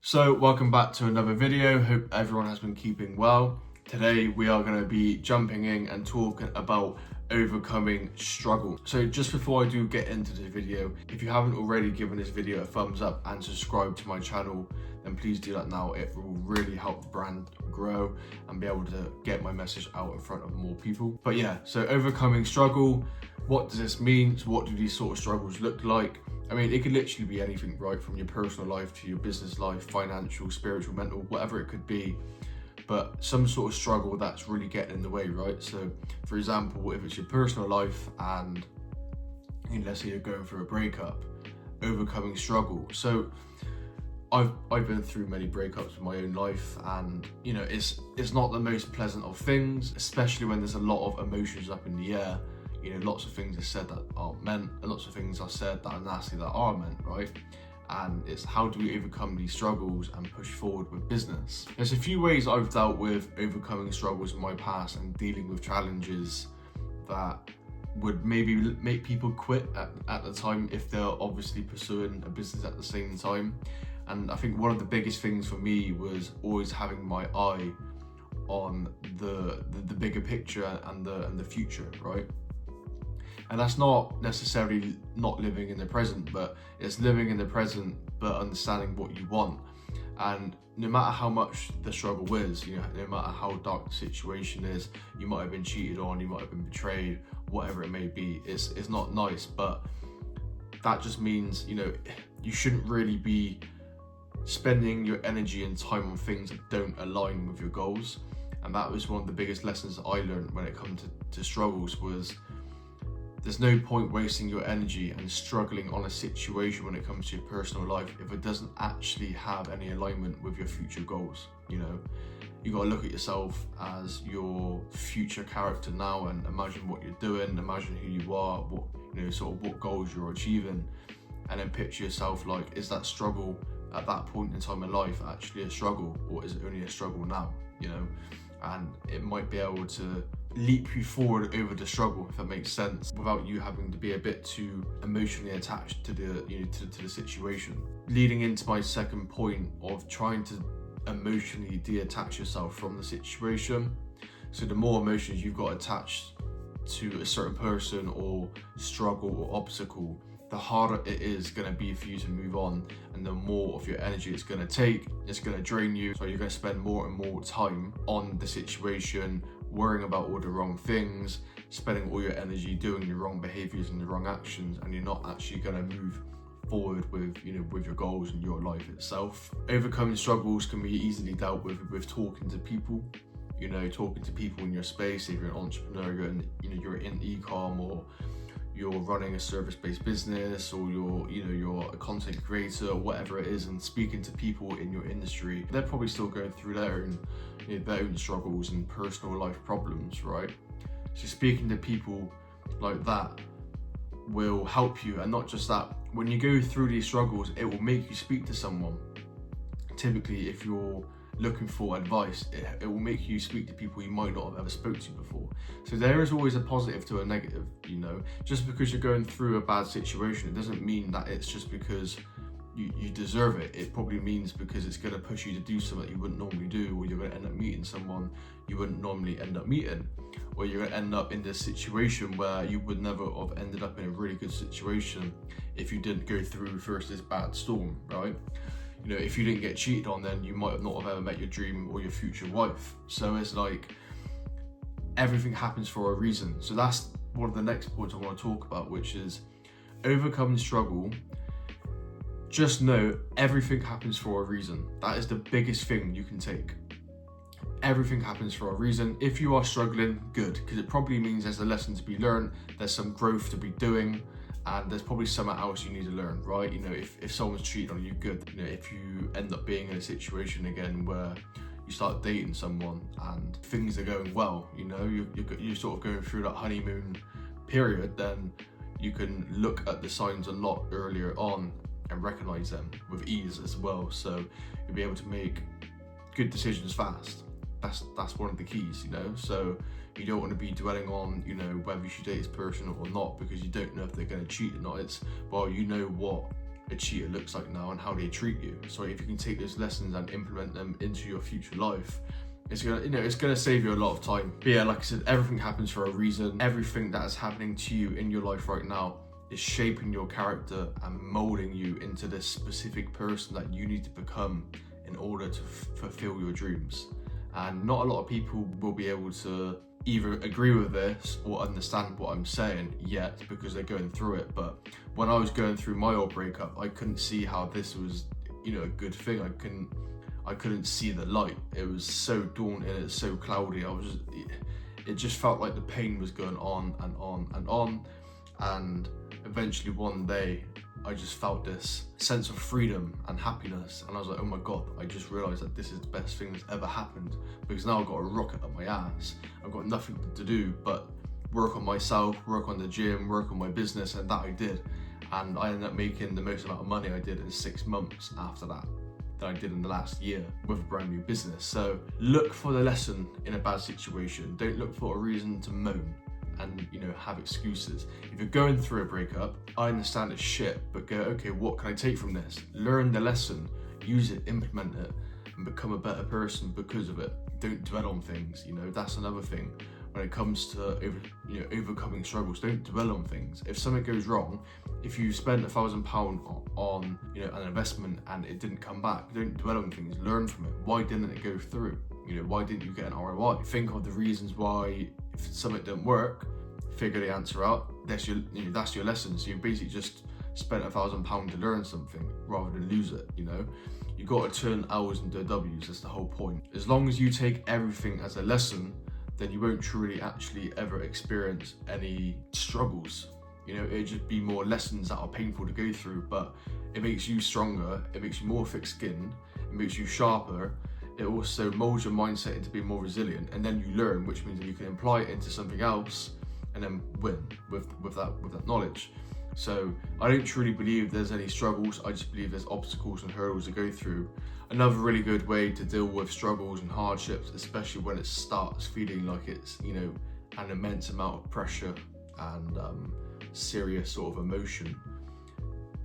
So welcome back to another video. Hope everyone has been keeping well. Today we are going to be jumping in and talking about overcoming struggle. So just before I do get into the video, if you haven't already given this video a thumbs up and subscribe to my channel, then please do that now. It will really help the brand grow and be able to get my message out in front of more people. But yeah, so overcoming struggle, what does this mean? So what do these sort of struggles look like? I mean, it could literally be anything, right? From your personal life to your business life, financial, spiritual, mental, whatever it could be. But some sort of struggle that's really getting in the way, right? So, for example, if it's your personal life and let's say you're going through a breakup, overcoming struggle. So, I've been through many breakups in my own life, and it's not the most pleasant of things, especially when there's a lot of emotions up in the air. Lots of things are said that aren't meant, and lots of things are said that are nasty that are meant, right? And it's how do we overcome these struggles and push forward with business. There's a few ways I've dealt with overcoming struggles in my past and dealing with challenges that would maybe make people quit at the time if they're obviously pursuing a business at the same time. And I think one of the biggest things for me was always having my eye on the bigger picture and the future, right? And that's not necessarily not living in the present, but it's living in the present, but understanding what you want. And no matter how much the struggle is, no matter how dark the situation is, you might have been cheated on, you might have been betrayed, whatever it may be, it's not nice, but that just means, you shouldn't really be spending your energy and time on things that don't align with your goals. And that was one of the biggest lessons that I learned when it comes to struggles was, there's no point wasting your energy and struggling on a situation when it comes to your personal life if it doesn't actually have any alignment with your future goals. You got to look at yourself as your future character now and imagine what you're doing, imagine who you are, what goals you're achieving, and then picture yourself like, is that struggle at that point in time in life actually a struggle, or is it only a struggle now? And it might be able to leap you forward over the struggle, if that makes sense, without you having to be a bit too emotionally attached to the situation. Leading into my second point of trying to emotionally detach yourself from the situation. So the more emotions you've got attached to a certain person or struggle or obstacle, the harder it is going to be for you to move on, and the more of your energy it's going to take. It's going to drain you, so you're going to spend more and more time on the situation, worrying about all the wrong things, spending all your energy doing the wrong behaviors and the wrong actions, and you're not actually going to move forward with your goals and your life itself. Overcoming struggles can be easily dealt with talking to people. Talking to people in your space. If you're an entrepreneur, you're in e-com, or you're running a service-based business, or you're a content creator, or whatever it is, and speaking to people in your industry, they're probably still going through their own struggles and personal life problems, right? So speaking to people like that will help you. And not just that, when you go through these struggles, it will make you speak to someone. Typically, if you're looking for advice, it will make you speak to people you might not have ever spoke to before. So there is always a positive to a negative. Just because you're going through a bad situation, it doesn't mean that it's just because you deserve it. It probably means because it's going to push you to do something you wouldn't normally do, or you're going to end up meeting someone you wouldn't normally end up meeting, or you're going to end up in this situation where you would never have ended up in a really good situation if you didn't go through first this bad storm, right? If you didn't get cheated on, then you might have not have ever met your dream or your future wife. So it's like, everything happens for a reason. So that's one of the next points I want to talk about, which is overcoming struggle. Just know everything happens for a reason. That is the biggest thing you can take. Everything happens for a reason. If you are struggling, good, because it probably means there's a lesson to be learned, there's some growth to be doing, and there's probably something else you need to learn, right? If someone's cheated on you, good. If you end up being in a situation again where you start dating someone and things are going well, you're sort of going through that honeymoon period, then you can look at the signs a lot earlier on and recognize them with ease as well. So you'll be able to make good decisions fast. That's one of the keys, so you don't want to be dwelling on whether you should date this person or not, because you don't know if they're going to cheat or not. It's, well, what a cheater looks like now and how they treat you. So if you can take those lessons and implement them into your future life, it's gonna, it's gonna save you a lot of time. But yeah, like I said, everything happens for a reason. Everything that is happening to you in your life right now is shaping your character and molding you into this specific person that you need to become in order to fulfill your dreams. And not a lot of people will be able to either agree with this or understand what I'm saying yet, because they're going through it. But when I was going through my old breakup, I couldn't see how this was, a good thing. I couldn't see the light. It was so daunting, it's so cloudy. It just felt like the pain was going on and on and on. And eventually one day, I just felt this sense of freedom and happiness, and I was like, oh my God, I just realized that this is the best thing that's ever happened, because now I've got a rocket up my ass. I've got nothing to do but work on myself, work on the gym, work on my business, and that I did. And I ended up making the most amount of money I did in 6 months after that than I did in the last year with a brand new business. So look for the lesson in a bad situation. Don't look for a reason to moan and have excuses. If you're going through a breakup, I understand it's shit, but go, okay, what can I take from this? Learn the lesson, use it, implement it, and become a better person because of it. Don't dwell on things. That's another thing when it comes to overcoming struggles. Don't dwell on things. If something goes wrong, if you spend £1,000 on an investment and it didn't come back, don't dwell on things. Learn from it. Why didn't it go through? Why didn't you get an ROI? Think of the reasons why. If something didn't work, figure the answer out. That's your lesson. So you basically just spent £1,000 to learn something rather than lose it. You got to turn hours into W's. That's the whole point. As long as you take everything as a lesson, then you won't truly actually ever experience any struggles. It'll just be more lessons that are painful to go through, but it makes you stronger, it makes you more thick-skinned, it makes you sharper. It also molds your mindset into being more resilient, and then you learn, which means that you can apply it into something else and then win with that knowledge. So I don't truly believe there's any struggles. I just believe there's obstacles and hurdles to go through. Another really good way to deal with struggles and hardships, especially when it starts feeling like it's an immense amount of pressure and serious sort of emotion,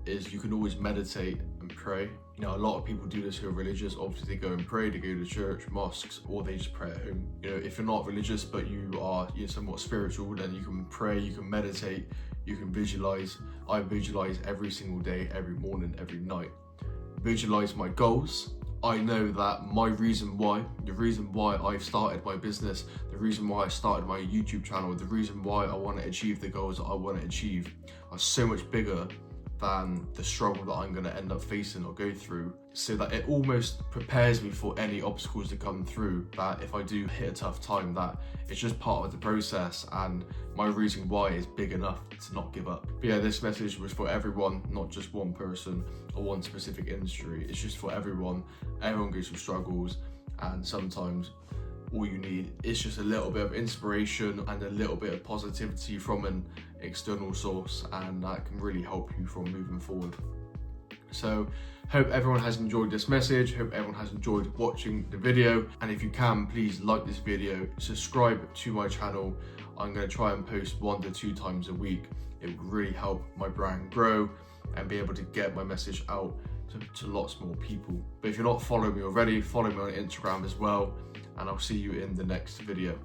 is you can always meditate and pray. A lot of people do this who are religious. Obviously they go and pray, they go to church, mosques, or they just pray at home. If you're not religious but you are somewhat spiritual, then you can pray, you can meditate, you can visualize. I visualize every single day, every morning, every night. Visualize my goals. I know that the reason why I've started my business, the reason why I started my YouTube channel, the reason why I want to achieve the goals that I want to achieve are so much bigger than the struggle that I'm going to end up facing or go through, so that it almost prepares me for any obstacles that come through, that if I do hit a tough time, that it's just part of the process and my reason why is big enough to not give up. But yeah, this message was for everyone, not just one person or one specific industry. It's just for everyone. Everyone goes through struggles, and sometimes all you need is just a little bit of inspiration and a little bit of positivity from an external source, and that can really help you from moving forward. So hope everyone has enjoyed this message, hope everyone has enjoyed watching the video, and if you can, please like this video, subscribe to my channel. I'm going to try and post 1 to 2 times a week. It would really help my brand grow and be able to get my message out to lots more people. But if you're not following me already, follow me on Instagram as well, and I'll see you in the next video.